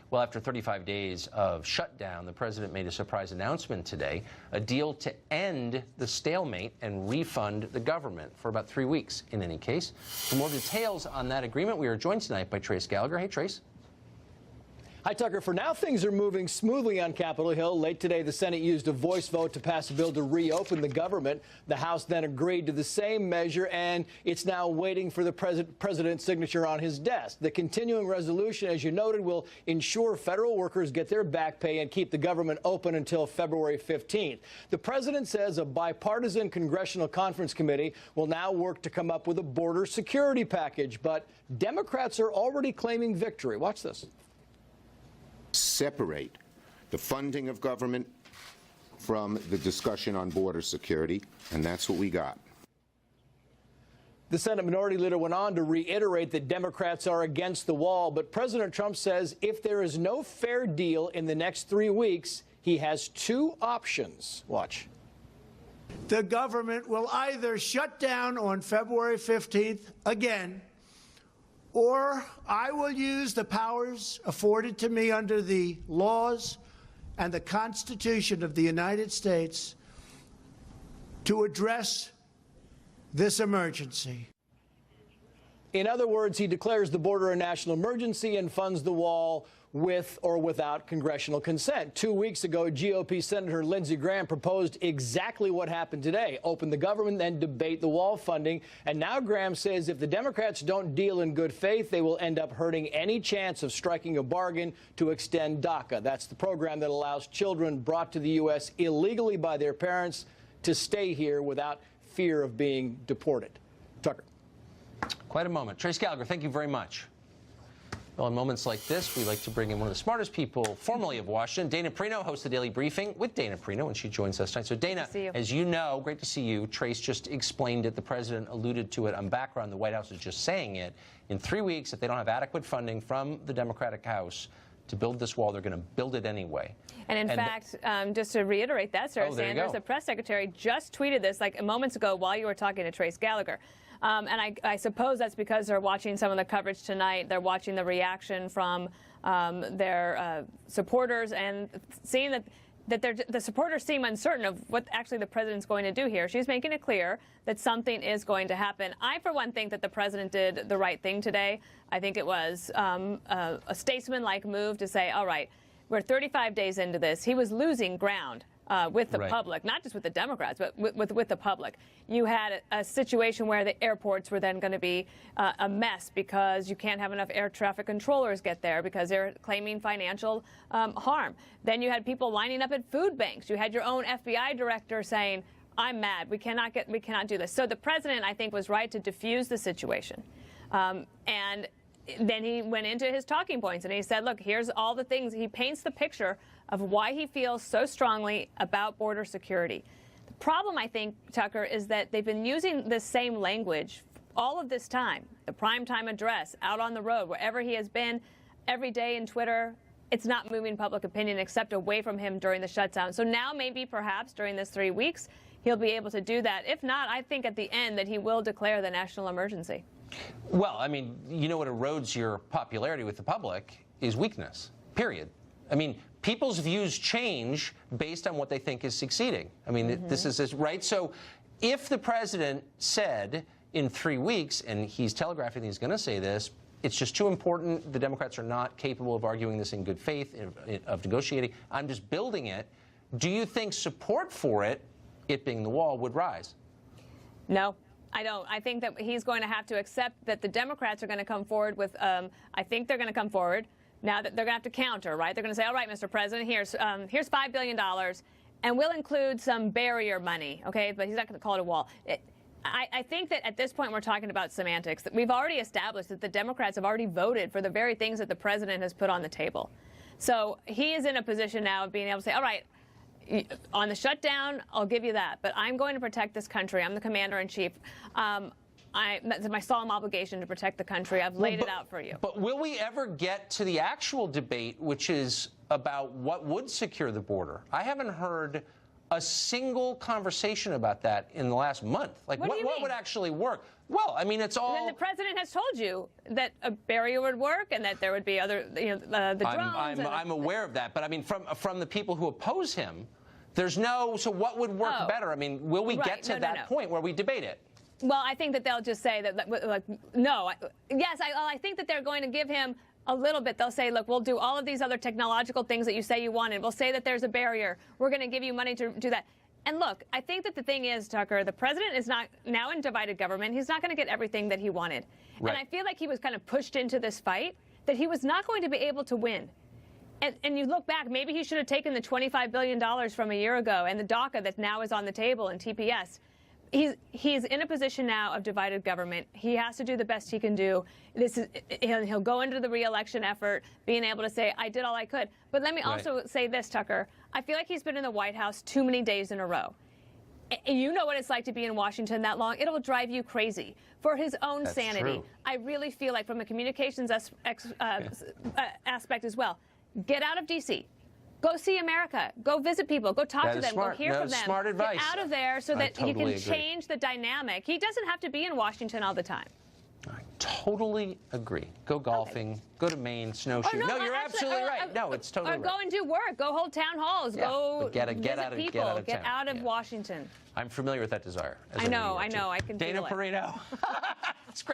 Well, after 35 days of shutdown, the president made a surprise announcement today, a deal to end the stalemate and refund the government for about 3 weeks in any case. For more details on that agreement, we are joined tonight by Trace Gallagher. Hey, Trace. Hi, Tucker. For now, things are moving smoothly on Capitol Hill. Late today, the Senate used a voice vote to pass a bill to reopen the government. The House then agreed to the same measure, and it's now waiting for the president's signature on his desk. The continuing resolution, as you noted, will ensure federal workers get their back pay and keep the government open until February 15th. The president says a bipartisan congressional conference committee will now work to come up with a border security package, but Democrats are already claiming victory. Watch this. Separate the funding of government from the discussion on border security, and that's what we got. The Senate Minority Leader went on to reiterate that Democrats are against the wall, but President Trump says if there is no fair deal in the next 3 weeks, he has two options. Watch. The government will either shut down on February 15th again, or I will use the powers afforded to me under the laws and the Constitution of the United States to address this emergency. In other words, he declares the border a national emergency and funds the wall with or without congressional consent. 2 weeks ago, GOP Senator Lindsey Graham proposed exactly what happened today: open the government, then debate the wall funding. And now Graham says if the Democrats don't deal in good faith, they will end up hurting any chance of striking a bargain to extend DACA. That's the program that allows children brought to the U.S. illegally by their parents to stay here without fear of being deported. Tucker. Quite a moment. Trace Gallagher, thank you very much. Well, in moments like this, we like to bring in one of the smartest people formerly of Washington. Dana Perino hosts the Daily Briefing with Dana Perino, and she joins us tonight. So, Dana, as you know, great to see you. Trace just explained it. The president alluded to it on background. The White House is just saying it. In 3 weeks, if they don't have adequate funding from the Democratic House to build this wall, they're going to build it anyway. And in fact, just to reiterate that, Sarah Sanders, the press secretary, just tweeted this like moments ago while you were talking to Trace Gallagher. And I suppose that's because they're watching some of the coverage tonight. They're watching the reaction from their supporters and seeing that the supporters seem uncertain of what actually the president's going to do here. She's making it clear that something is going to happen. I, for one, think that the president did the right thing today. I think it was a statesman-like move to say, all right, we're 35 days into this. He was losing ground with the public, not just with the Democrats, but with the public. You had a situation where the airports were then going to be a mess because you can't have enough air traffic controllers get there because they're claiming financial harm. Then you had people lining up at food banks. You had your own FBI director saying, I'm mad. We cannot do this. So the president, I think, was right to diffuse the situation. And then he went into his talking points and he said, look, here's all the things. He paints the picture of why he feels so strongly about border security. The problem, I think, Tucker, is that they've been using the same language all of this time. The primetime address, out on the road, wherever he has been, every day in Twitter. It's not moving public opinion except away from him during the shutdown. So now maybe perhaps during this 3 weeks, he'll be able to do that. If not, I think at the end that he will declare the national emergency. Well, I mean, you know what erodes your popularity with the public is weakness, period. I mean, people's views change based on what they think is succeeding. I mean, this is right. So if the president said in 3 weeks, and he's telegraphing he's going to say this, it's just too important, the Democrats are not capable of arguing this in good faith, of negotiating, I'm just building it, do you think support for it being the wall, would rise? No. I don't. I think that he's going to have to accept that the Democrats are going to come forward with, I think they're going to come forward. Now that they're going to have to counter, right? They're going to say, all right, Mr. President, here's $5 billion, and we'll include some barrier money, okay? But he's not going to call it a wall. I think that at this point we're talking about semantics. That we've already established that the Democrats have already voted for the very things that the president has put on the table. So he is in a position now of being able to say, all right, on the shutdown, I'll give you that, but I'm going to protect this country. I'm the commander-in-chief. It's my solemn obligation to protect the country. I've laid it out for you. But will we ever get to the actual debate, which is about what would secure the border? I haven't heard a single conversation about that in the last month. Like, what would actually work? Well, I mean, it's all. And then the president has told you that a barrier would work and that there would be other, the drones. I'm aware of that, but I mean, from the people who oppose him, there's no. So what would work better? I mean, will we get to that point where we debate it? Well, I think that they'll just say that, like, no. Yes, I think that they're going to give him a little bit. They'll say, look, we'll do all of these other technological things that you say you wanted. We'll say that there's a barrier. We're going to give you money to do that. And look, I think that the thing is, Tucker, the president is not now in divided government. He's not going to get everything that he wanted. Right. And I feel like he was kind of pushed into this fight that he was not going to be able to win. And you look back, maybe he should have taken the $25 billion from a year ago and the DACA that now is on the table in TPS. He's in a position now of divided government. He has to do the best he can do. He'll go into the re-election effort being able to say, I did all I could. But let me also say this, Tucker. I feel like he's been in the White House too many days in a row. You know what it's like to be in Washington that long. It'll drive you crazy. For his own sanity, true. I really feel like from a communications aspect as well, get out of D.C., go see America. Go visit people. Go talk to them. Smart. Go hear from them. Smart advice. Get out of there so that totally you can agree. change the dynamic. He doesn't have to be in Washington all the time. I totally agree. Go golfing. Go to Maine. Snowshoe. No, you're absolutely right. No, it's totally right. Or go and do work. Go hold town halls. Yeah, Go get visit out of people. town. Get out of Washington. I'm familiar with that desire. I know. I can Dana feel it. Perino. It's great.